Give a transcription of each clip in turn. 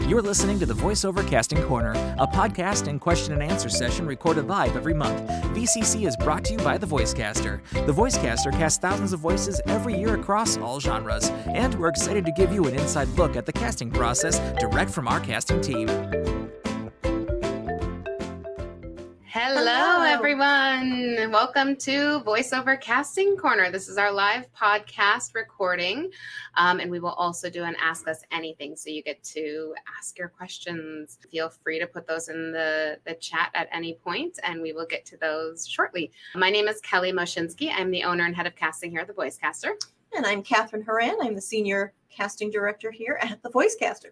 You're listening to the Voiceover Casting Corner, a podcast and question and answer session recorded live every month. VCC is brought to you by the Voicecaster. The Voicecaster casts thousands of voices every year across all genres, and we're excited to give you an inside look at the casting process direct from our casting team. Hello, everyone. Welcome to Voiceover Casting Corner. This is our live podcast recording, and we will also do an Ask Us Anything, so you get to ask your questions. Feel free to put those in the chat at any point, and we will get to those shortly. My name is Kelly Moshinsky. I'm the owner and head of casting here at the Voicecaster. And I'm Catherine Horan. I'm the senior casting director here at the Voicecaster.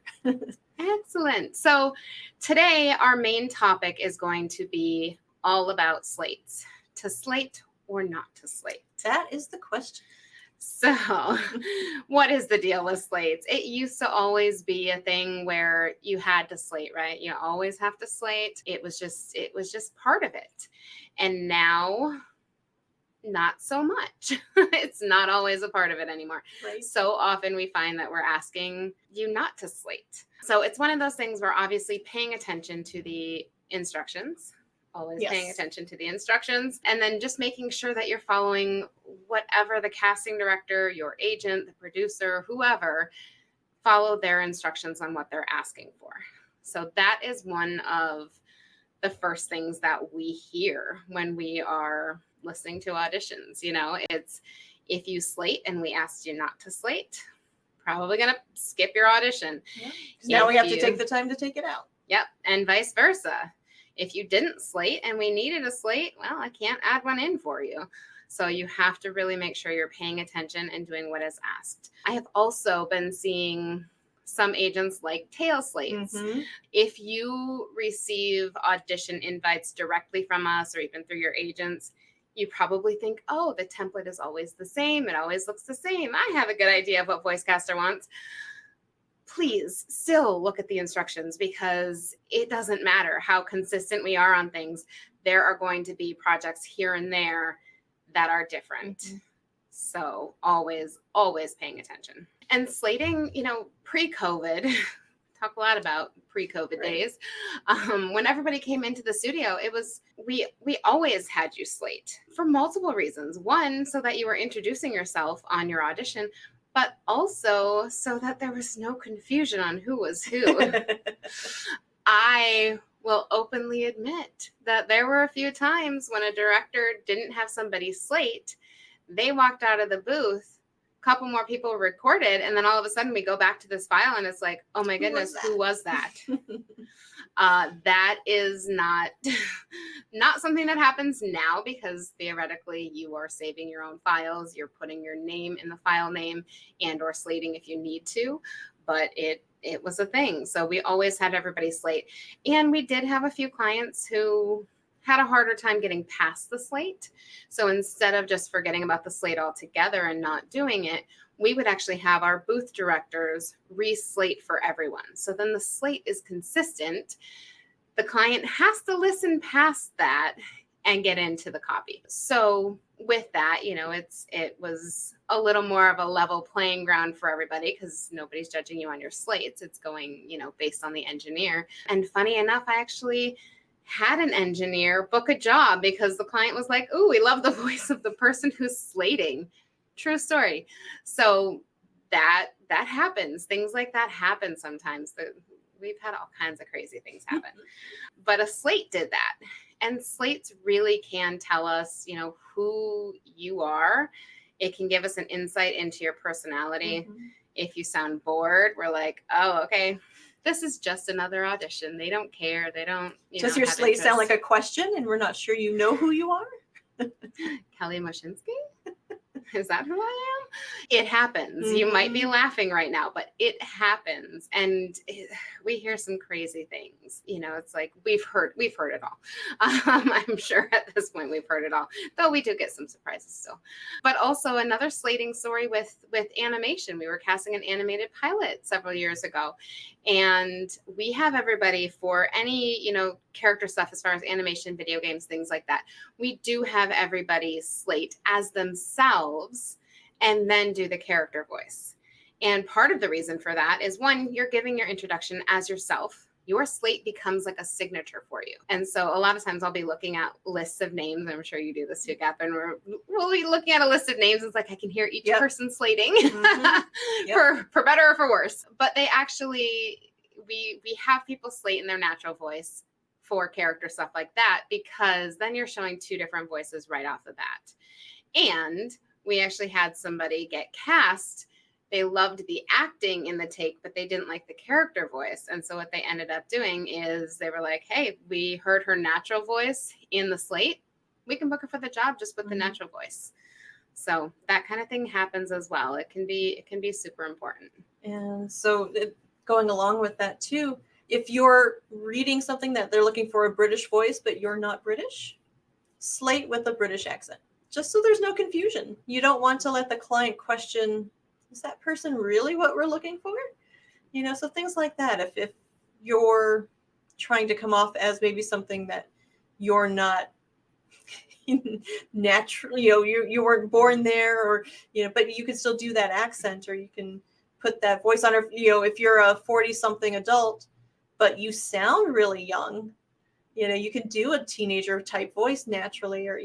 Excellent. So today our main topic is going to be all about slates. To slate or not to slate? That is the question. So what is the deal with slates? It used to always be a thing where you had to slate, right? You always have to slate. It was just part of it. And now, not so much. It's not always a part of it anymore. Right. So often we find that we're asking you not to slate. So it's one of those things where obviously paying attention to the instructions, always paying attention to the instructions, and then just making sure that you're following whatever the casting director, your agent, the producer, whoever, follow their instructions on what they're asking for. So that is one of the first things that we hear when we are listening to auditions. It's if you slate and we asked you not to slate, probably going to skip your audition. Yeah. Now we have to take the time to take it out. Yep. And vice versa. If you didn't slate and we needed a slate, well, I can't add one in for you. So you have to really make sure you're paying attention and doing what is asked. I have also been seeing some agents like tail slates. Mm-hmm. If you receive audition invites directly from us or even through your agents, you probably think, oh, the template is always the same. It always looks the same. I have a good idea of what Voicecaster wants. Please still look at the instructions, because it doesn't matter how consistent we are on things. There are going to be projects here and there that are different. Mm-hmm. So always paying attention. And slating, pre-COVID, talk a lot about pre-COVID days. When everybody came into the studio, it was, we always had you slate for multiple reasons. One, so that you were introducing yourself on your audition, but also so that there was no confusion on who was who. I will openly admit that there were a few times when a director didn't have somebody slate. They walked out of the booth, couple more people recorded, and then all of a sudden we go back to this file and it's like, oh my goodness, who was that? That is not something that happens now, because theoretically you are saving your own files, you're putting your name in the file name and or slating if you need to, but it was a thing. So we always had everybody slate, and we did have a few clients who had a harder time getting past the slate. So instead of just forgetting about the slate altogether and not doing it, we would actually have our booth directors re-slate for everyone. So then the slate is consistent. The client has to listen past that and get into the copy. So with that, it was a little more of a level playing ground for everybody, because nobody's judging you on your slates. It's going, based on the engineer. And funny enough, I actually had an engineer book a job because the client was like, "Ooh, we love the voice of the person who's slating." True story. So that happens. Things like that happen sometimes. We've had all kinds of crazy things happen. But a slate did that. And slates really can tell us, who you are. It can give us an insight into your personality. Mm-hmm. If you sound bored, we're like, oh, okay, this is just another audition. They don't care. They don't, Does your slate sound like a question and we're not sure you know who you are? Kelly Moshinsky? Is that who I am? It happens. Mm-hmm. You might be laughing right now, but it happens. And we hear some crazy things. It's like we've heard it all. I'm sure at this point we've heard it all, though we do get some surprises still. But also another slating story with animation. We were casting an animated pilot several years ago, and we have everybody for any, character stuff as far as animation, video games, things like that. We do have everybody slate as themselves and then do the character voice. And part of the reason for that is, one, you're giving your introduction as yourself. Your slate becomes like a signature for you. And so a lot of times I'll be looking at lists of names. I'm sure you do this too, Catherine. We'll be looking at a list of names. It's like I can hear each person slating for better or for worse. But they actually, we have people slate in their natural voice for character stuff like that, because then you're showing two different voices right off the bat. And we actually had somebody get cast. They loved the acting in the take, but they didn't like the character voice. And so what they ended up doing is they were like, hey, we heard her natural voice in the slate. We can book her for the job just with the natural voice. So that kind of thing happens as well. It can be super important. And so going along with that too, if you're reading something that they're looking for a British voice, but you're not British, slate with a British accent, just so there's no confusion. You don't want to let the client question, is that person really what we're looking for? So things like that. If you're trying to come off as maybe something that you're not naturally, you weren't born there, or, but you can still do that accent, or you can put that voice on, or, if you're a 40-something adult, but you sound really young, you can do a teenager type voice naturally, or,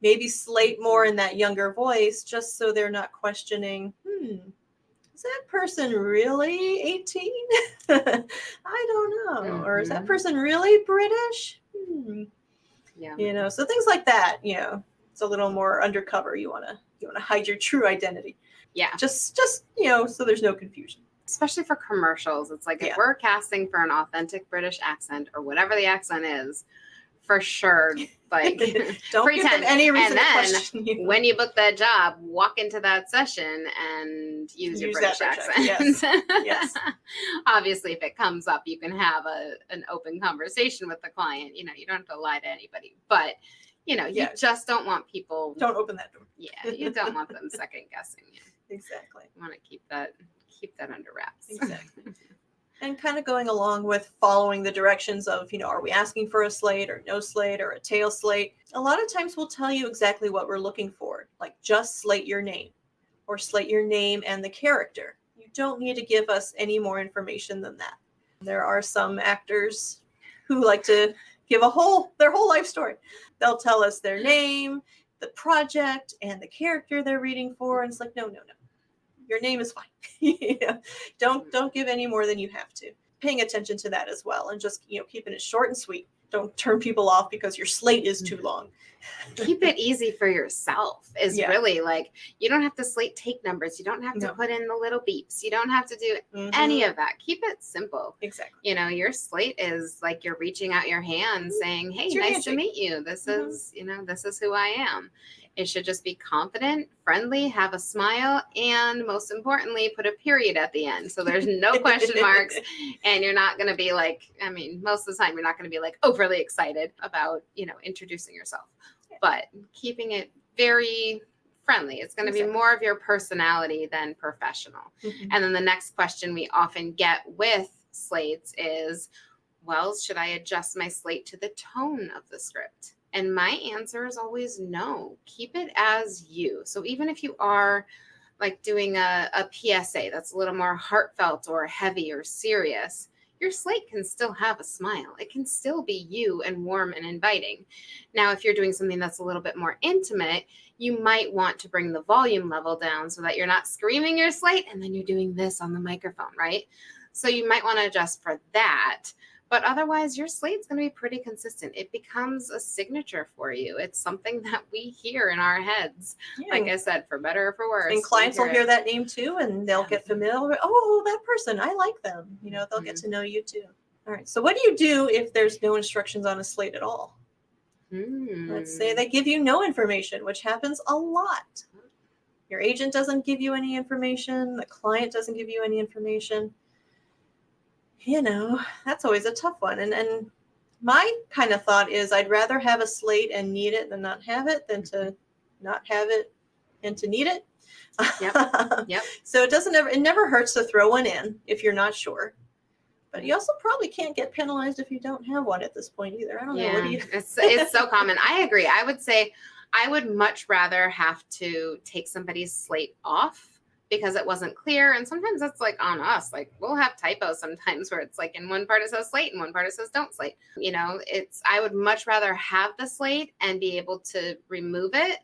maybe slate more in that younger voice, just so they're not questioning, is that person really 18? I don't know. Or is that person really British? Yeah. So things like that, it's a little more undercover. You want to hide your true identity. Yeah. Just so there's no confusion. Especially for commercials. It's like if we're casting for an authentic British accent, or whatever the accent is, for sure, like don't pretend. Give them any reason and to then question you. When you book that job, walk into that session and use your British accent. Yes. Obviously, if it comes up, you can have an open conversation with the client. You don't have to lie to anybody, but you just don't want people. Don't open that door. Yeah, you don't want them second guessing you. Exactly. You want to keep that under wraps. Exactly. And kind of going along with following the directions of, are we asking for a slate or no slate or a tail slate? A lot of times we'll tell you exactly what we're looking for, like just slate your name, or slate your name and the character. You don't need to give us any more information than that. There are some actors who like to give their whole life story. They'll tell us their name, the project, and the character they're reading for. And it's like, no. Your name is fine. Don't give any more than you have to. Paying attention to that as well, and just keeping it short and sweet. Don't turn people off because your slate is too long. Keep it easy for yourself is really like, you don't have to slate take numbers. You don't have to put in the little beeps. You don't have to do any of that. Keep it simple. Exactly. Your slate is like you're reaching out your hand saying, hey, nice to meet you. This is, this is who I am. It should just be confident, friendly, have a smile, and most importantly, put a period at the end. So there's no question marks, and you're not going to be like, most of the time, you're not going to be like overly excited about, introducing yourself, but keeping it very friendly. It's going to be more of your personality than professional. And then the next question we often get with slates is, well, should I adjust my slate to the tone of the script? And my answer is always no. Keep it as you. So even if you are like doing a PSA that's a little more heartfelt or heavy or serious, your slate can still have a smile. It can still be you and warm and inviting. Now, if you're doing something that's a little bit more intimate, you might want to bring the volume level down so that you're not screaming your slate and then you're doing this on the microphone, right? So you might want to adjust for that. But otherwise, your slate's going to be pretty consistent. It becomes a signature for you. It's something that we hear in our heads. Yeah. Like I said, for better or for worse. And clients will hear that name too, and they'll get familiar. Oh, that person, I like them. They'll get to know you too. All right. So what do you do if there's no instructions on a slate at all? Let's say they give you no information, which happens a lot. Your agent doesn't give you any information. The client doesn't give you any information. That's always a tough one. And my kind of thought is I'd rather have a slate and need it than not have it, than to not have it and to need it. Yep. So it never hurts to throw one in if you're not sure. But you also probably can't get penalized if you don't have one at this point either. I don't know. What do you? It's so common. I agree. I would say I would much rather have to take somebody's slate off because it wasn't clear. And sometimes that's like on us. Like we'll have typos sometimes where it's like in one part it says slate and one part it says don't slate. You know, I would much rather have the slate and be able to remove it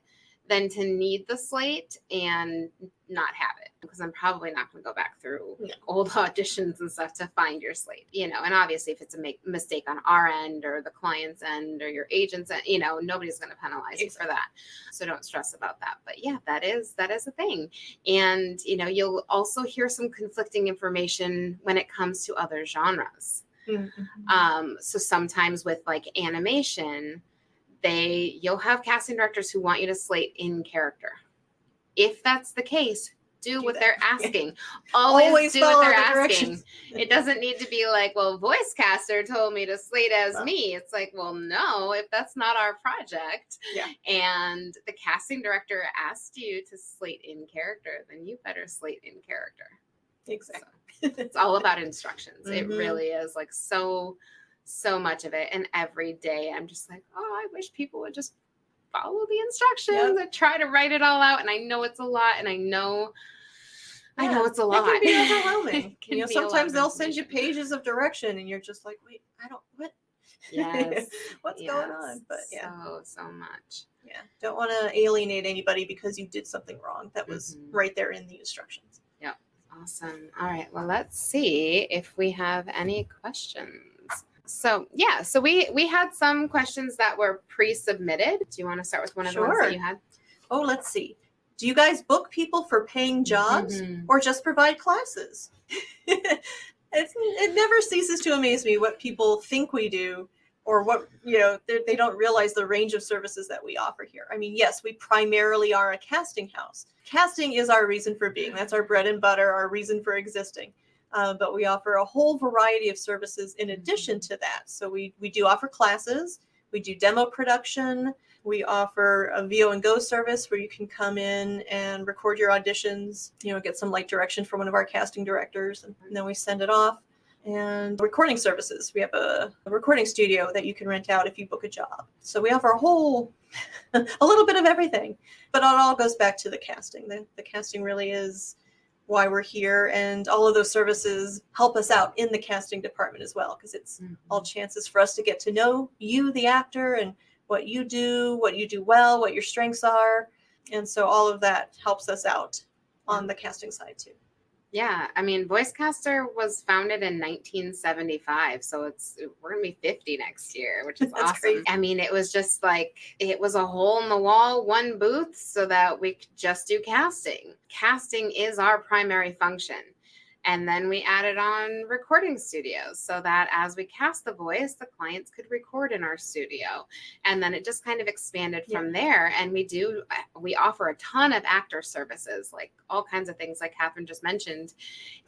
than to need the slate and not have it, because I'm probably not going to go back through old auditions and stuff to find your slate, you know. And obviously if it's a mistake on our end or the client's end or your agent's end, you know, nobody's going to penalize you for that. So don't stress about that. But yeah, that is a thing. And, you know, you'll also hear some conflicting information when it comes to other genres. Mm-hmm. So sometimes with like animation, you'll have casting directors who want you to slate in character. If that's the case, do what they're asking. Always do what they're asking. It doesn't need to be like, well, Voicecaster told me to slate as me. It's like, well, no, if that's not our project and the casting director asked you to slate in character, then you better slate in character. Exactly. So, it's all about instructions. Mm-hmm. It really is like so much of it. And every day I'm just like, oh, I wish people would just follow the instructions and try to write it all out. And I know it's a lot. And I know it's a lot. It can be overwhelming. You know, sometimes they'll send you pages of direction and you're just like, wait, what? Yes. What's going on? But so much. Yeah. Don't want to alienate anybody because you did something wrong. That was right there in the instructions. Yep. Awesome. All right. Well, let's see if we have any questions. So we had some questions that were pre-submitted. Do you want to start with one of the ones that you had? Oh, let's see. Do you guys book people for paying jobs or just provide classes? It never ceases to amaze me what people think we do, or what, you know, they don't realize the range of services that we offer here. I mean, yes, we primarily are a casting house. Casting is our reason for being. That's our bread and butter, our reason for existing. But we offer a whole variety of services in addition to that. So we do offer classes. We do demo production. We offer a VO and Go service where you can come in and record your auditions, you know, get some light direction from one of our casting directors, and then we send it off. And recording services. We have a recording studio that you can rent out if you book a job. So we offer a little bit of everything. But it all goes back to the casting. The casting really is why we're here, and all of those services help us out in the casting department as well, because it's all chances for us to get to know you, the actor, and what you do well, what your strengths are. And so all of that helps us out on the casting side too. Yeah, I mean, Voicecaster was founded in 1975, so we're gonna be 50 next year, which is awesome. Crazy. I mean, it was just like, it was a hole in the wall, one booth, so that we could just do casting. Casting is our primary function. And then we added on recording studios so that as we cast the voice, the clients could record in our studio. And then it just kind of expanded from there. And we offer a ton of actor services, like all kinds of things like Catherine just mentioned.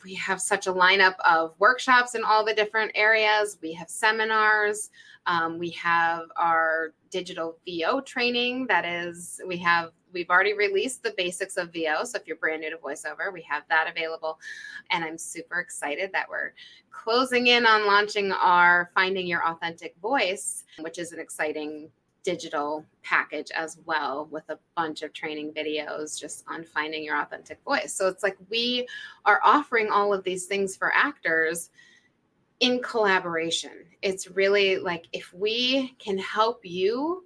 We have such a lineup of workshops in all the different areas. We have seminars. We have our digital VO training. We've already released the basics of VO. So if you're brand new to VoiceOver, we have that available. And I'm super excited that we're closing in on launching our Finding Your Authentic Voice, which is an exciting digital package as well, with a bunch of training videos just on finding your authentic voice. So it's like we are offering all of these things for actors in collaboration. It's really like, if we can help you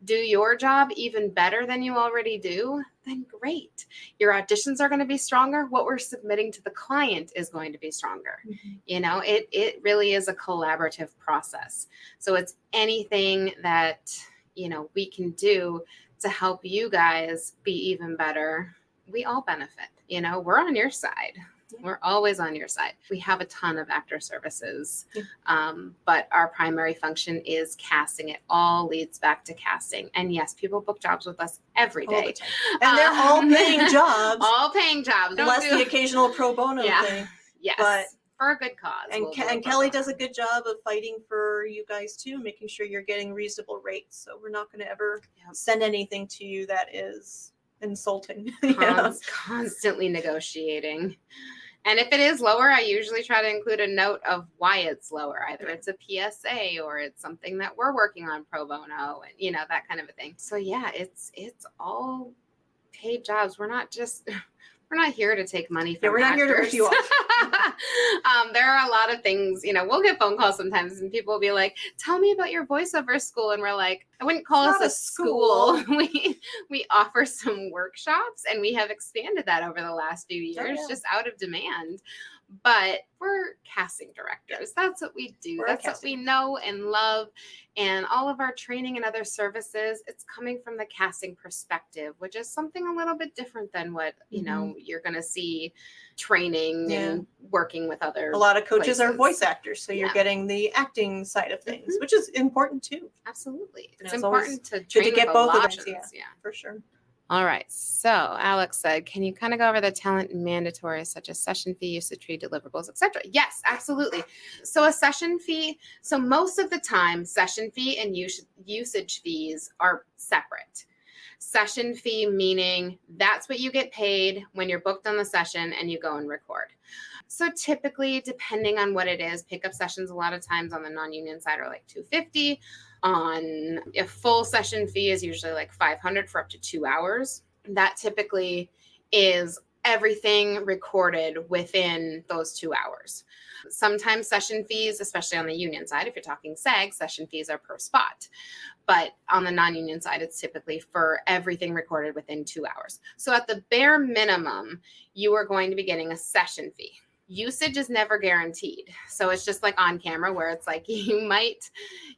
do your job even better than you already do, then great. Your auditions are going to be stronger. What we're submitting to the client is going to be stronger. You know, it really is a collaborative process. So it's anything that, you know, we can do to help you guys be even better. We all benefit. You know, we're on your side. We're always on your side. We have a ton of actor services, but our primary function is casting. It all leads back to casting. And yes, people book jobs with us every day. And they're all paying jobs. All paying jobs. Unless the occasional pro bono thing. Yes. But for a good cause. And Kelly does a good job of fighting for you guys too, making sure you're getting reasonable rates. So we're not going to ever send anything to you that is insulting. Constantly negotiating. And if it is lower, I usually try to include a note of why it's lower. Either it's a PSA or it's something that we're working on pro bono, and, you know, that kind of a thing. So yeah, it's all paid jobs. We're not we're not here to take money from we're not here to rip you off. There are a lot of things, we'll get phone calls sometimes and people will be like, tell me about your voiceover school. And we're like, I wouldn't call us a school. We offer some workshops and we have expanded that over the last few years, just out of demand. But we're casting directors. That's what we do. That's what we know and love. And all of our training and other services, it's coming from the casting perspective, which is something a little bit different than what, you're going to see training and working with other. A lot of coaches are voice actors. So you're getting the acting side of things, which is important too. Absolutely. It's important to train to get both of those. Yeah, for sure. All right. So Alex said, can you kind of go over the talent mandatories such as session fee, usage fee, deliverables, etc.? Yes, absolutely. So a session fee. So most of the time, session fee and usage fees are separate. Session fee meaning that's what you get paid when you're booked on the session and you go and record. So typically, depending on what it is, pickup sessions a lot of times on the non-union side are like $250. On a full session fee is usually like $500 for up to 2 hours. That typically is everything recorded within those 2 hours. Sometimes session fees, especially on the union side, if you're talking SAG, session fees are per spot. But on the non-union side, it's typically for everything recorded within 2 hours. So at the bare minimum, you are going to be getting a session fee. Usage is never guaranteed. So it's just like on camera where it's like you might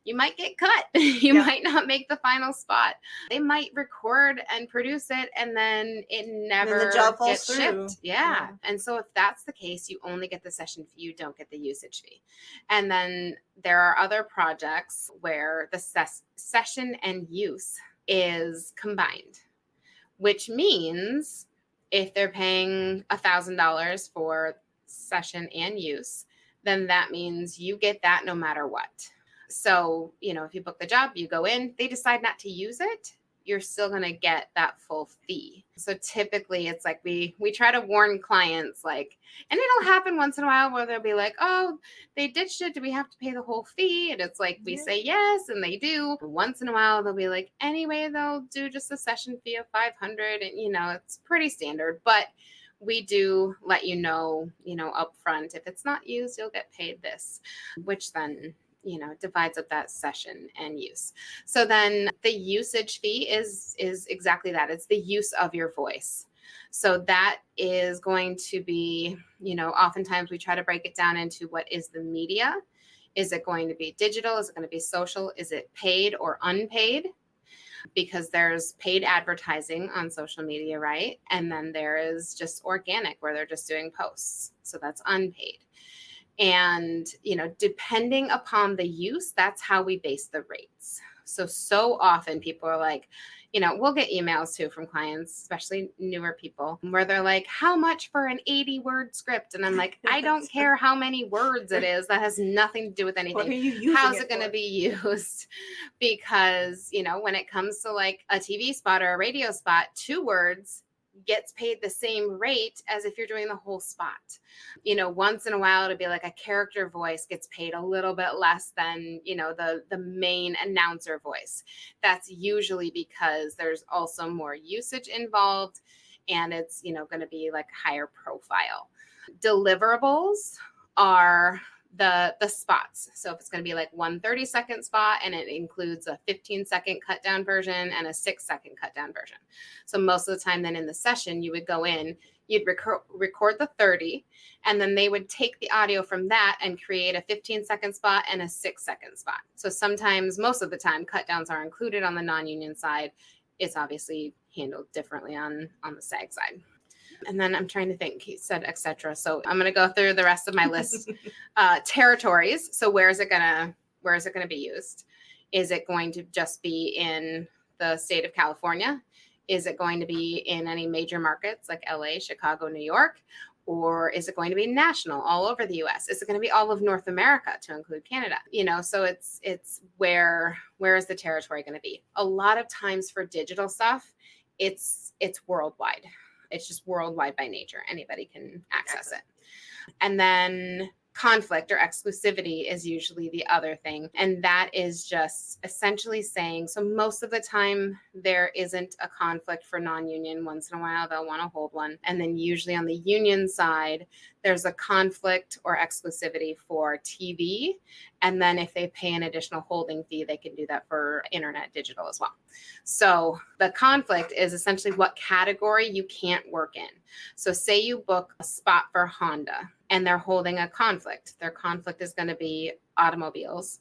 get cut. You might not make the final spot. They might record and produce it and then it never gets shipped. Yeah. And so if that's the case, you only get the session fee, you don't get the usage fee. And then there are other projects where the session and use is combined, which means if they're paying $1,000 for session and use, then that means you get that no matter what. So, if you book the job, you go in, they decide not to use it, you're still going to get that full fee. So typically it's like we try to warn clients, like, and it'll happen once in a while where they'll be like, oh, they ditched it. Do we have to pay the whole fee? And it's like, we say yes, and they do. Once in a while, they'll be like, anyway, they'll do just a session fee of $500. And, it's pretty standard, but we do let you know, up front, if it's not used, you'll get paid this, which then, divides up that session and use. So then the usage fee is exactly that. It's the use of your voice. So that is going to be, oftentimes we try to break it down into what is the media. Is it going to be digital? Is it going to be social? Is it paid or unpaid? Because there's paid advertising on social media, right? And then there is just organic where they're just doing posts. So that's unpaid. And, depending upon the use, that's how we base the rates. So often people are like, we'll get emails too from clients, especially newer people, where they're like, how much for an 80-word script? And I'm like, I don't care how many words it is. That has nothing to do with anything. What are you using How's it going to be used? Because, when it comes to like a TV spot or a radio spot, 2 words gets paid the same rate as if you're doing the whole spot. Once in a while, it'll be like a character voice gets paid a little bit less than, the main announcer voice. That's usually because there's also more usage involved and it's, going to be like higher profile. Deliverables are the spots. So if it's going to be like 1 30-second spot and it includes a 15-second cut down version and a 6-second cut down version. So most of the time then in the session, you would go in, you'd record the 30, and then they would take the audio from that and create a 15-second spot and a 6-second spot. So sometimes, most of the time, cut downs are included on the non-union side. It's obviously handled differently on the SAG side. And then I'm trying to think, he said, et cetera. So I'm going to go through the rest of my list. Territories. So where is it going to be used? Is it going to just be in the state of California? Is it going to be in any major markets like LA, Chicago, New York? Or is it going to be national all over the US? Is it going to be all of North America to include Canada? So it's where is the territory going to be? A lot of times for digital stuff, it's worldwide. It's just worldwide by nature. Anybody can access it. And then Conflict or exclusivity is usually the other thing. And that is just essentially saying, so most of the time there isn't a conflict for non-union. Once in a while, they'll want to hold one. And then usually on the union side, there's a conflict or exclusivity for TV. And then if they pay an additional holding fee, they can do that for internet digital as well. So the conflict is essentially what category you can't work in. So say you book a spot for Honda and they're holding a conflict. Their conflict is going to be automobiles.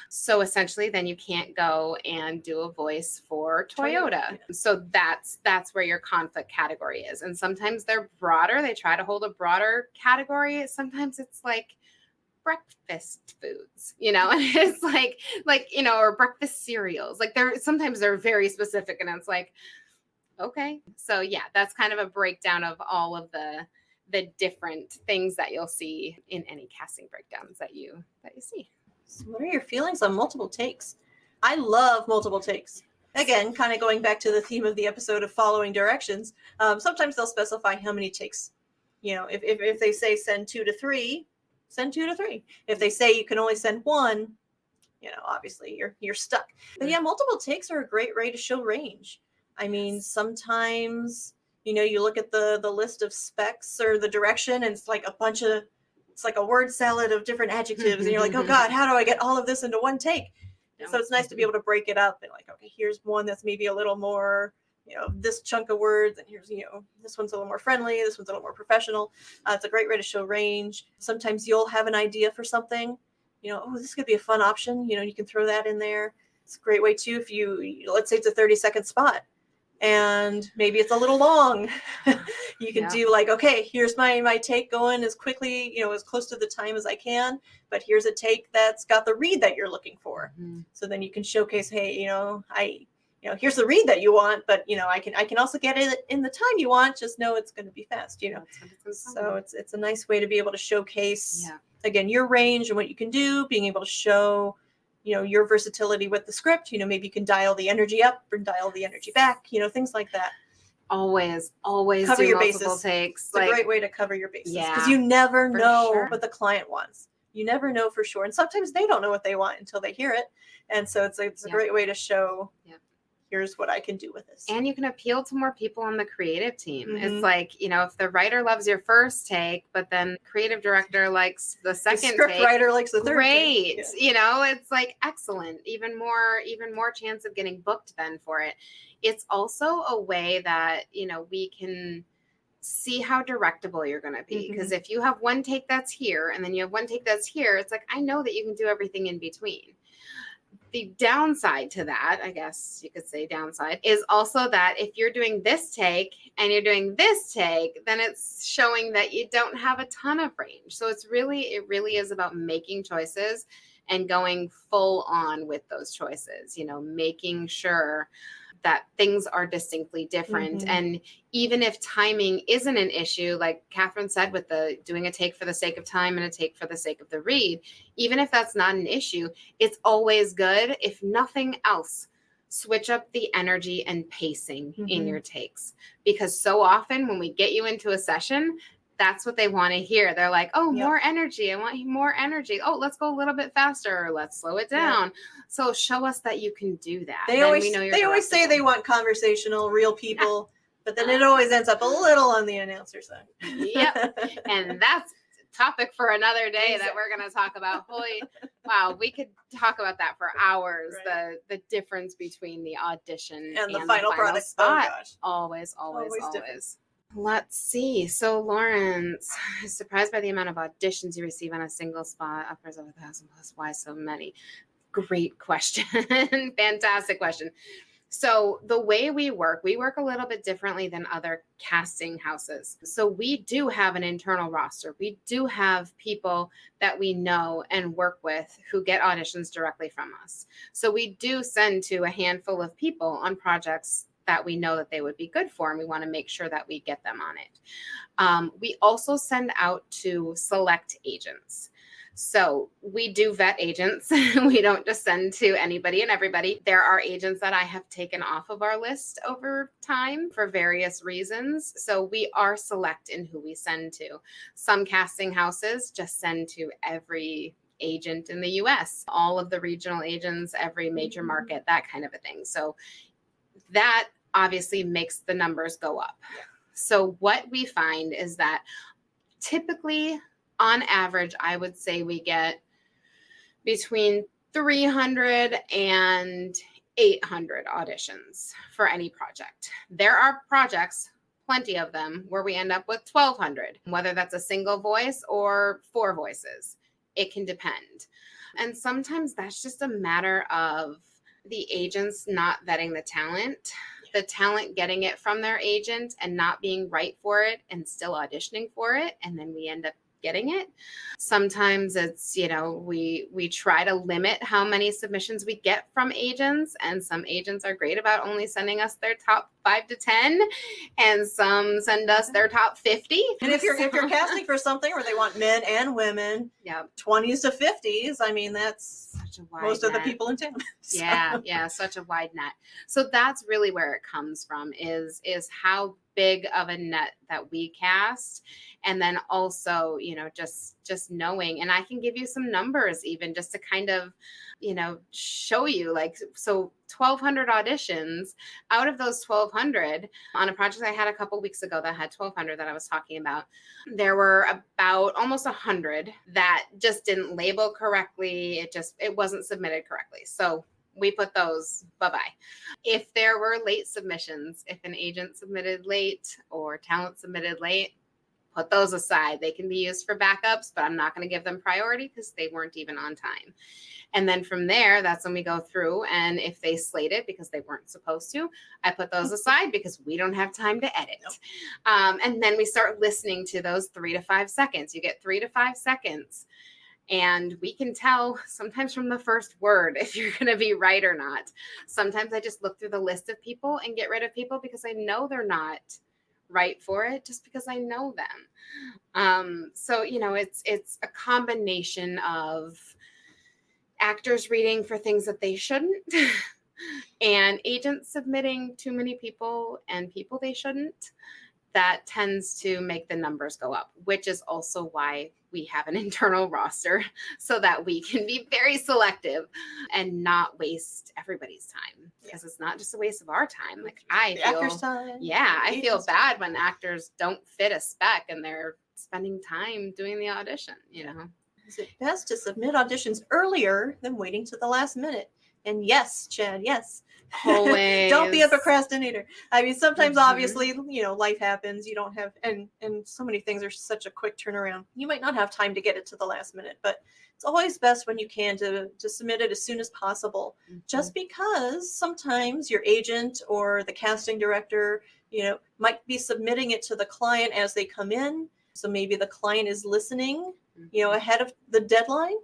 So essentially then you can't go and do a voice for Toyota. Yeah. So that's where your conflict category is. And sometimes they're broader. They try to hold a broader category. Sometimes it's like breakfast foods, and it's like, or breakfast cereals. Like sometimes they're very specific and it's like, okay. So yeah, that's kind of a breakdown of all of the different things that you'll see in any casting breakdowns that you see. So what are your feelings on multiple takes? I love multiple takes. Again, kind of going back to the theme of the episode of following directions. Sometimes they'll specify how many takes. If they say send 2 to 3, send 2 to 3. If they say you can only send 1, obviously you're stuck. But yeah, multiple takes are a great way to show range. I mean, sometimes, you look at the list of specs or the direction and it's like a word salad of different adjectives. And you're like, oh God, how do I get all of this into one take? No. So it's nice to be able to break it up and like, okay, here's one that's maybe a little more, this chunk of words. And here's, this one's a little more friendly. This one's a little more professional. It's a great way to show range. Sometimes you'll have an idea for something, this could be a fun option. You can throw that in there. It's a great way too. If let's say it's a 30-second spot. And maybe it's a little long. You can do like, okay, here's my take going as quickly, as close to the time as I can. But here's a take that's got the read that you're looking for. Mm-hmm. So then you can showcase, hey, here's the read that you want, but I can also get it in the time you want. Just know it's going to be fast. So it's a nice way to be able to showcase again your range and what you can do. Being able to show your versatility with the script, maybe you can dial the energy up or dial the energy back, things like that. Always cover do your multiple bases. Takes. It's a great way to cover your bases because you never know what the client wants. You never know for sure. And sometimes they don't know what they want until they hear it. And so it's a great way to show, here's what I can do with this. And you can appeal to more people on the creative team. Mm-hmm. It's like, if the writer loves your first take, but then creative director likes the second take. The script writer likes the third take. Great. It's like excellent. Even more chance of getting booked then for it. It's also a way that, we can see how directable you're going to be. Because if you have one take that's here and then you have one take that's here, it's like, I know that you can do everything in between. The downside to that, I guess you could say downside, is also that if you're doing this take and you're doing this take, then it's showing that you don't have a ton of range. So it really is about making choices and going full on with those choices, making sure that things are distinctly different. Mm-hmm. And even if timing isn't an issue, like Catherine said, with the doing a take for the sake of time and a take for the sake of the read, even if that's not an issue, it's always good, if nothing else, switch up the energy and pacing in your takes. Because so often when we get you into a session, that's what they want to hear. They're like, oh, more energy. I want more energy. Oh, let's go a little bit faster. Let's slow it down. Yeah. So show us that you can do that. They always say they want conversational, real people, but then it always ends up a little on the announcer side. Yep. And that's a topic for another day that we're going to talk about. Holy, wow, we could talk about that for hours. Right. The difference between the audition and the final product spot. Oh, gosh. Always. Let's see. So Lawrence is surprised by the amount of auditions you receive on a single spot. Upwards of 1,000 plus. Why so many? Great question. Fantastic question. So the way we work a little bit differently than other casting houses. So we do have an internal roster. We do have people that we know and work with who get auditions directly from us. So we do send to a handful of people on projects that we know that they would be good for, and we want to make sure that we get them on it. We also send out to select agents. So we do vet agents. We don't just send to anybody and everybody. There are agents that I have taken off of our list over time for various reasons. So we are select in who we send to. Some casting houses just send to every agent in the US, all of the regional agents, every major market, that kind of a thing. So that obviously makes the numbers go up. So what we find is that typically, on average, I would say we get between 300 and 800 auditions for any project. There are projects, plenty of them, where we end up with 1,200, whether that's a single voice or 4 voices. It can depend. And sometimes that's just a matter of the agents not vetting the talent getting it from their agent and not being right for it and still auditioning for it. And then we end up getting it. Sometimes it's, we try to limit how many submissions we get from agents, and some agents are great about only sending us their top 5 to 10, and some send us their top 50. And if you're casting for something where they want men and women, 20s to 50s, I mean, that's such a wide most net. Of the people in town. So. Yeah, such a wide net. So that's really where it comes from, is how big of a net that we cast. And then also, just knowing, and I can give you some numbers even just to kind of, show you, like, so 1,200 auditions. Out of those 1,200, on a project I had a couple weeks ago that had 1,200 that I was talking about, there were about almost 100 that just didn't label correctly. It wasn't submitted correctly. So we put those bye-bye. If there were late submissions, if an agent submitted late or talent submitted late, put those aside. They can be used for backups, but I'm not going to give them priority because they weren't even on time. And then from there, that's when we go through, and if they slate it because they weren't supposed to, I put those aside because we don't have time to edit. And then we start listening to those 3 to 5 seconds. You get 3 to 5 seconds. And we can tell sometimes from the first word if you're going to be right or not. Sometimes I just look through the list of people and get rid of people because I know they're not right for it, just because I know them. So, it's a combination of actors reading for things that they shouldn't and agents submitting too many people and people they shouldn't. That tends to make the numbers go up, which is also why we have an internal roster, so that we can be very selective and not waste everybody's time, because it's not just a waste of our time. Like I feel bad when actors don't fit a spec and they're spending time doing the audition, Is it best to submit auditions earlier than waiting to the last minute? And yes, Chad, yes. Always. Don't be a procrastinator. I mean, sometimes obviously, life happens. You don't have, and so many things are such a quick turnaround. You might not have time to get it to the last minute, but it's always best when you can to submit it as soon as possible. Just because sometimes your agent or the casting director, might be submitting it to the client as they come in. So maybe the client is listening, ahead of the deadline.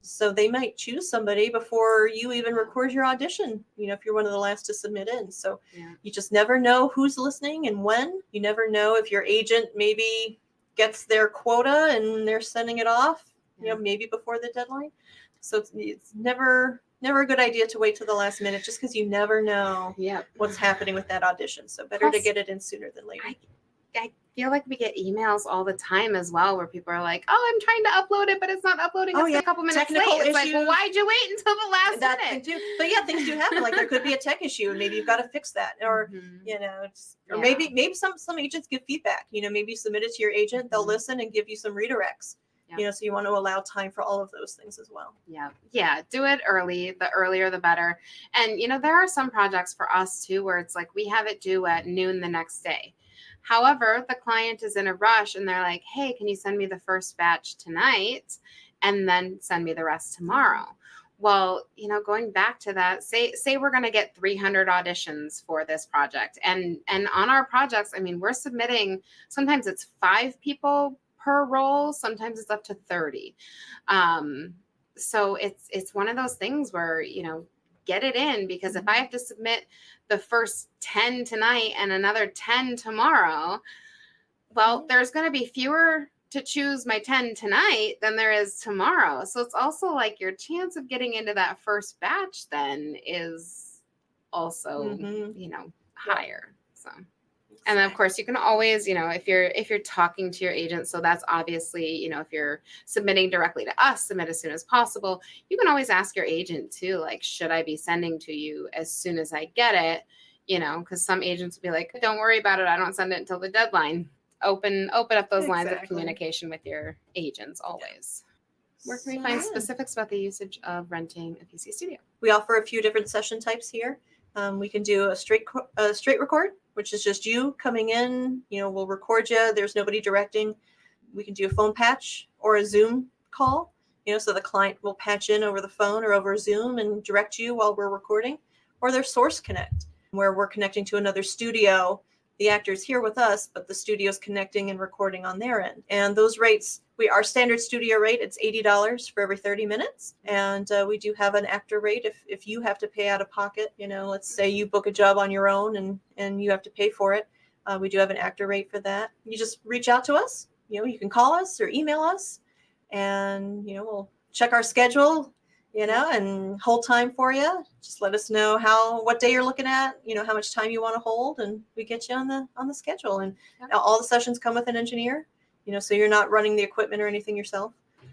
So they might choose somebody before you even record your audition, if you're one of the last to submit in. So you just never know who's listening and when. You never know if your agent maybe gets their quota and they're sending it off, maybe before the deadline. So it's never a good idea to wait till the last minute, just because you never know what's happening with that audition. So better to get it in sooner than later. I feel like we get emails all the time as well, where people are like, "Oh, I'm trying to upload it, but it's not uploading. It's a couple minutes Technical late." It's issues. like, well, why'd you wait until the last minute? Too. But things do happen. Like there could be a tech issue, and maybe you've got to fix that, or maybe some agents give feedback. Maybe you submit it to your agent, they'll listen and give you some redirects. So you want to allow time for all of those things as well. Yeah. Do it early. The earlier, the better. And there are some projects for us too, where it's like we have it due at noon the next day. However, the client is in a rush and they're like, "Hey, can you send me the first batch tonight and then send me the rest tomorrow?" Well, going back to that, say we're going to get 300 auditions for this project. And on our projects, I mean, we're submitting, sometimes it's 5 people per role, sometimes it's up to 30. So it's one of those things where, get it in, because if I have to submit the first 10 tonight and another 10 tomorrow, well, there's going to be fewer to choose my 10 tonight than there is tomorrow. So it's also like your chance of getting into that first batch then is also, higher. So, and then of course you can always, if you're talking to your agent, so that's obviously, if you're submitting directly to us, submit as soon as possible. You can always ask your agent too, like, should I be sending to you as soon as I get it? Because some agents will be like, don't worry about it. I don't send it until the deadline. Open up those lines of communication with your agents always. Where can we find specifics about the usage of renting a PC studio? We offer a few different session types here. We can do a straight record, which is just you coming in. We'll record you. There's nobody directing. We can do a phone patch or a Zoom call. So the client will patch in over the phone or over Zoom and direct you while we're recording. Or there's Source Connect, where we're connecting to another studio. The actor's here with us, but the studio's connecting and recording on their end. And those rates, our standard studio rate, it's $80 for every 30 minutes. And we do have an actor rate if you have to pay out of pocket. Let's say you book a job on your own and you have to pay for it. We do have an actor rate for that. You just reach out to us. You can call us or email us, and we'll check our schedule, and hold time for you. Just let us know what day you're looking at, how much time you want to hold, and we get you on the schedule. And all the sessions come with an engineer, so you're not running the equipment or anything yourself.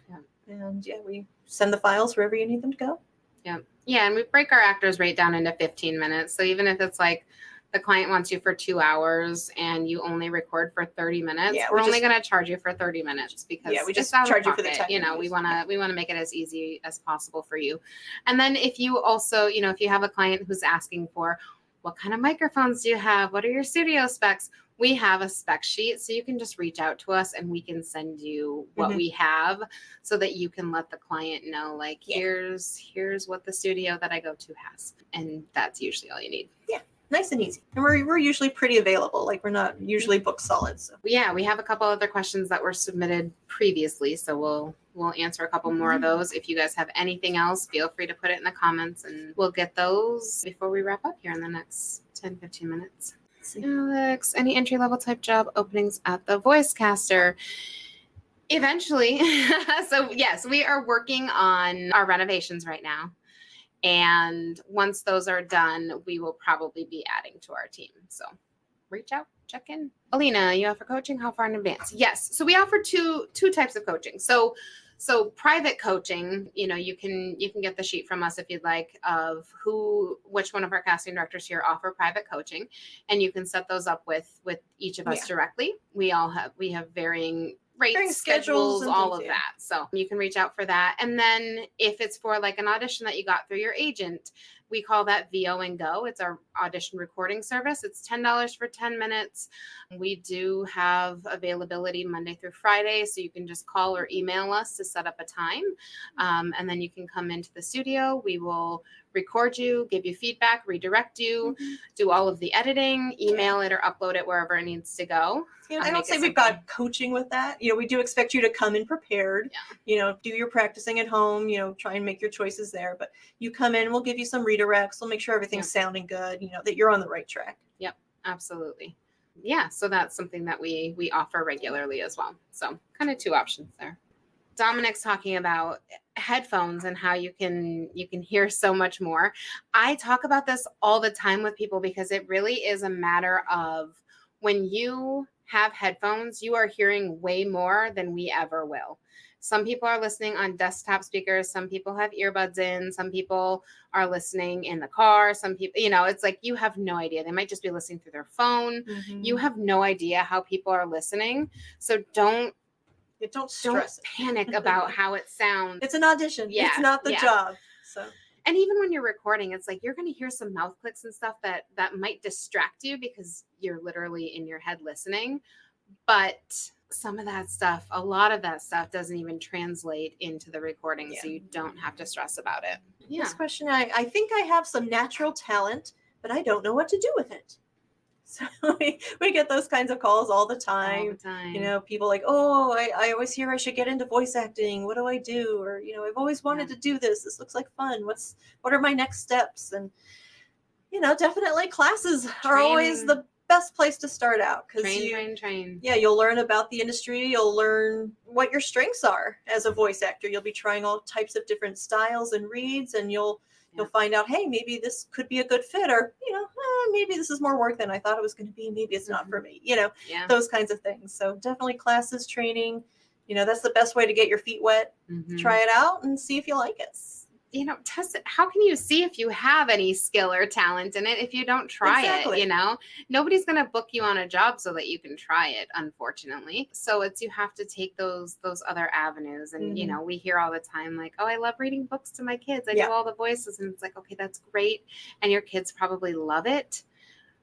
Yeah. And we send the files wherever you need them to go. Yeah. Yeah. And we break our actors rate down into 15 minutes. So even if it's like the client wants you for 2 hours and you only record for 30 minutes, we're only going to charge you for 30 minutes because we just charge you for the time. We want to make it as easy as possible for you. And then if you also, if you have a client who's asking for, what kind of microphones do you have? What are your studio specs? We have a spec sheet, so you can just reach out to us and we can send you what we have so that you can let the client know, like, here's what the studio that I go to has. And that's usually all you need. Yeah. Nice and easy. And we're usually pretty available. Like, we're not usually booked solid. So yeah, we have a couple other questions that were submitted previously. So we'll answer a couple more of those. If you guys have anything else, feel free to put it in the comments and we'll get those before we wrap up here in the next 10-15 minutes. Alex, any entry-level type job openings at the Voicecaster? Eventually. So yes, we are working on our renovations right now. And once those are done, we will probably be adding to our team. So reach out, check in. Alina, you offer coaching? How far in advance? Yes. So we offer two types of coaching. So private coaching, you can get the sheet from us if you'd like of which one of our casting directors here offer private coaching, and you can set those up with each of us directly. We have varying rates, schedules, all of that. So you can reach out for that. And then if it's for like an audition that you got through your agent, we call that VO and Go. It's our audition recording service. It's $10 for 10 minutes. We do have availability Monday through Friday, so you can just call or email us to set up a time. And then you can come into the studio. We will record you, give you feedback, redirect you, do all of the editing, email it or upload it wherever it needs to go. I don't say we've got coaching with that. We do expect you to come in prepared, do your practicing at home, try and make your choices there. But you come in, we'll give you some redirects. We'll make sure everything's sounding good, that you're on the right track. Yep, absolutely. Yeah, so that's something that we offer regularly as well. So kind of two options there. Dominic's talking about headphones and how you can hear so much more. I talk about this all the time with people because it really is a matter of when you have headphones, you are hearing way more than we ever will. Some people are listening on desktop speakers. Some people have earbuds in. Some people are listening in the car. Some people, it's like you have no idea. They might just be listening through their phone. You have no idea how people are listening. So don't stress, panic about how it sounds. It's an audition. It's not the job. So. And even when you're recording, it's like you're going to hear some mouth clicks and stuff that might distract you because you're literally in your head listening. But a lot of that stuff doesn't even translate into the recording, so you don't have to stress about it. Yeah. This question, I think I have some natural talent, but I don't know what to do with it. So we get those kinds of calls all the time. People like, oh, I always hear I should get into voice acting. What do I do? Or, I've always wanted to do this. This looks like fun. What are my next steps? And, definitely classes are always the best place to start out, because train. Yeah, you'll learn about the industry. You'll learn what your strengths are as a voice actor. You'll be trying all types of different styles and reads, and you'll find out, hey, maybe this could be a good fit, or maybe this is more work than I thought it was going to be. Maybe it's not for me. Those kinds of things. So definitely classes, training. That's the best way to get your feet wet. Try it out and see if you like it. Test it. How can you see if you have any skill or talent in it if you don't try it? Nobody's going to book you on a job so that you can try it, unfortunately. So you have to take those other avenues. And, we hear all the time, like, oh, I love reading books to my kids. I do all the voices. And it's like, okay, that's great. And your kids probably love it.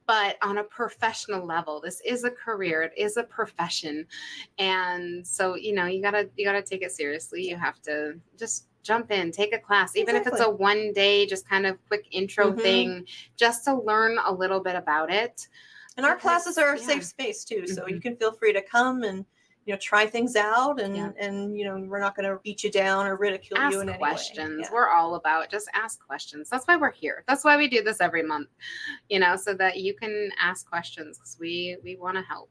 But on a professional level, this is a career. It is a profession. And so, you gotta take it seriously. You have to just jump in, take a class, even if it's a 1 day, just kind of quick intro thing, just to learn a little bit about it. And our classes are a safe space too. So you can feel free to come and, try things out, and we're not going to beat you down or ridicule you in any way. Ask questions. We're all about just ask questions. That's why we're here. That's why we do this every month, so that you can ask questions, because we want to help.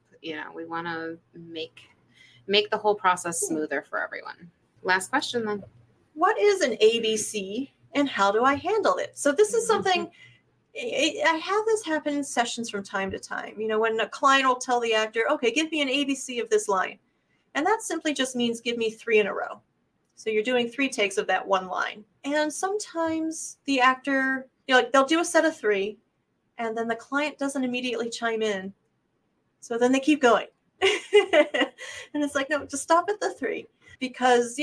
We want to make the whole process smoother for everyone. Last question then. What is an ABC and how do I handle it? So this is something, I have this happen in sessions from time to time. When a client will tell the actor, okay, give me an ABC of this line. And that simply just means give me 3 in a row. So you're doing 3 takes of that one line. And sometimes the actor, they'll do a set of 3, and then the client doesn't immediately chime in. So then they keep going. And it's like, no, just stop at the 3. Because,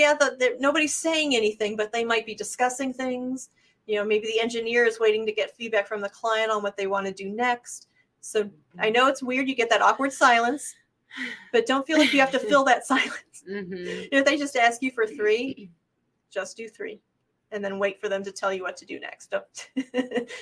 nobody's saying anything, but they might be discussing things. Maybe the engineer is waiting to get feedback from the client on what they want to do next. So I know it's weird. You get that awkward silence, but don't feel like you have to fill that silence. If they just ask you for 3, just do 3. And then wait for them to tell you what to do next.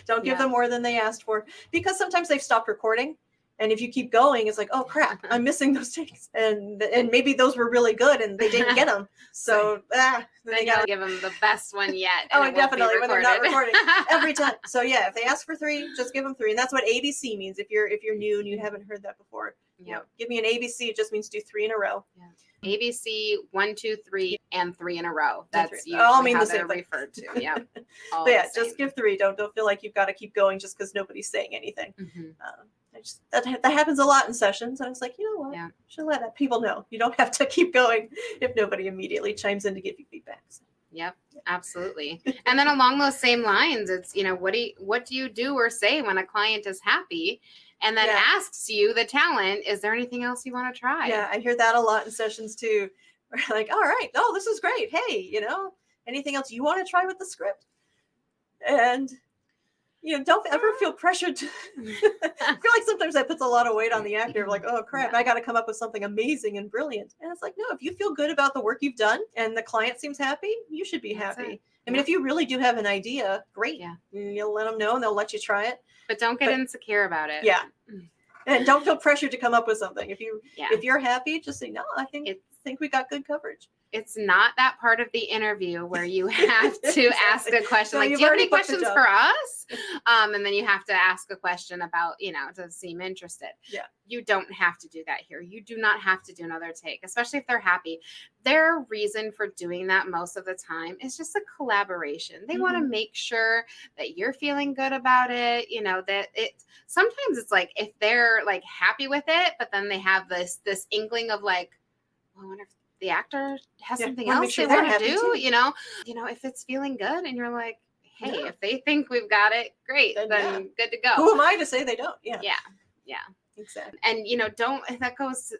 Don't give them more than they asked for. Because sometimes they've stopped recording. And if you keep going, it's like, oh, crap, I'm missing those takes. And maybe those were really good and they didn't get them. So then you got to give them the best one yet. And definitely, when they're not recording every time. So if they ask for 3, just give them 3. And that's what ABC means. If you're new and you haven't heard that before, give me an ABC. It just means do 3 in a row. Yeah. ABC 1, 2, 3, and 3 in a row. That's all mean how the same they're referred to. Yeah. But just give 3. Don't feel like you've got to keep going just because nobody's saying anything. That happens a lot in sessions, and I was like, you know what? Yeah. Should let people know. You don't have to keep going if nobody immediately chimes in to give you feedback. So. Yep, absolutely. And then along those same lines, it's what do you do or say when a client is happy, and then asks you, the talent, is there anything else you want to try? Yeah, I hear that a lot in sessions too. We're like, all right, oh, this is great. Hey, anything else you want to try with the script? And don't ever feel pressured to I feel like sometimes that puts a lot of weight on the actor, like, oh crap, I got to come up with something amazing and brilliant. And it's like, no, if you feel good about the work you've done and the client seems happy, you should be happy. I mean, if you really do have an idea, great. Yeah. You'll let them know and they'll let you try it. But don't get insecure about it. Yeah. And don't feel pressured to come up with something. If you're happy, just say, no, I think we got good coverage. It's not that part of the interview where you have to ask a question like, do you have any questions for us? And then you have to ask a question about, to seem interested. Yeah. You don't have to do that here. You do not have to do another take, especially if they're happy. Their reason for doing that most of the time is just a collaboration. They want to make sure that you're feeling good about it. That sometimes it's like, if they're like happy with it, but then they have this inkling of like, well, I wonder if the actor has something else they want to do, if it's feeling good and you're like, hey, if they think we've got it, great, then good to go. Who am I to say they don't? Yeah. Exactly. And, that goes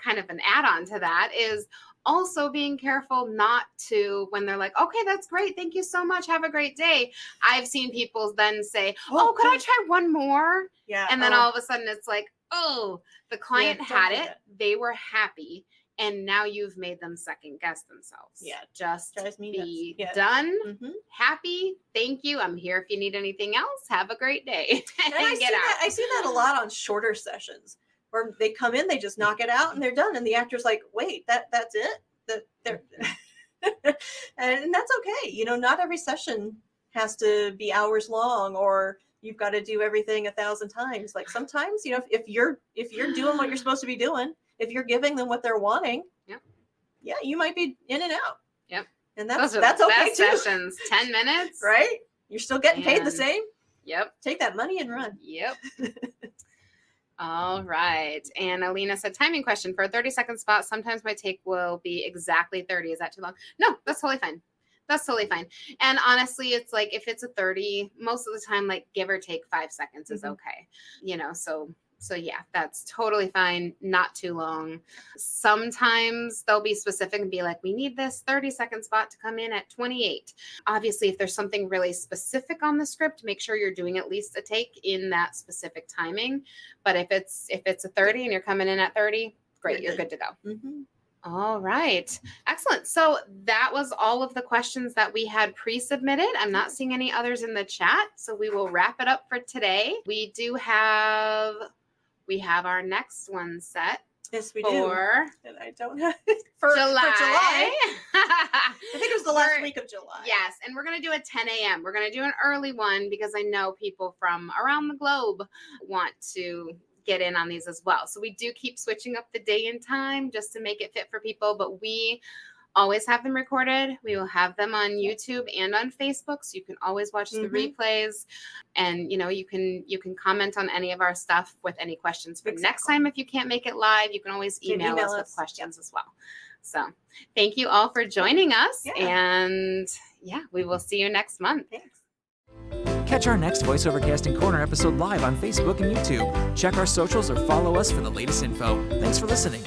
kind of an add-on to that is also being careful not to, when they're like, okay, that's great. Thank you so much. Have a great day. I've seen people then say, oh, could I try one more? Yeah. And then all of a sudden it's like, oh, the client had it. They were happy. And now you've made them second guess themselves. Yeah. Just be done, happy. Thank you. I'm here if you need anything else. Have a great day. And I see that a lot on shorter sessions where they come in, they just knock it out and they're done. And the actor's like, wait, that's it? And that's okay. Not every session has to be hours long or you've got to do everything 1,000 times. Like sometimes, if you're doing what you're supposed to be doing, if you're giving them what they're wanting, yeah, you might be in and out. Yep. And that's okay too. Sessions, 10 minutes. Right? You're still getting paid the same. Yep. Take that money and run. Yep. All right. And Alina said, timing question for a 30-second spot. Sometimes my take will be exactly 30. Is that too long? No, that's totally fine. That's totally fine. And honestly, it's like if it's a 30, most of the time, like give or take 5 seconds is okay. So yeah, that's totally fine. Not too long. Sometimes they'll be specific and be like, we need this 30-second spot to come in at 28. Obviously, if there's something really specific on the script, make sure you're doing at least a take in that specific timing. But if it's a 30 and you're coming in at 30, great, you're good to go. Mm-hmm. All right. Excellent. So that was all of the questions that we had pre-submitted. I'm not seeing any others in the chat, so we will wrap it up for today. We have our next one set. Yes, we do. And I don't have it for July. I think it was the last week of July. Yes, and we're going to do a 10 a.m. We're going to do an early one because I know people from around the globe want to get in on these as well. So we do keep switching up the day and time just to make it fit for people, but we always have them recorded. We will have them on YouTube and on Facebook, so you can always watch the replays. And you can comment on any of our stuff with any questions for next time. If you can't make it live, you can always email us with questions as well. So thank you all for joining us, and we will see you next month. Thanks. Catch our next Voiceover Casting Corner episode live on Facebook and YouTube. Check our socials or follow us for the latest info. Thanks for listening.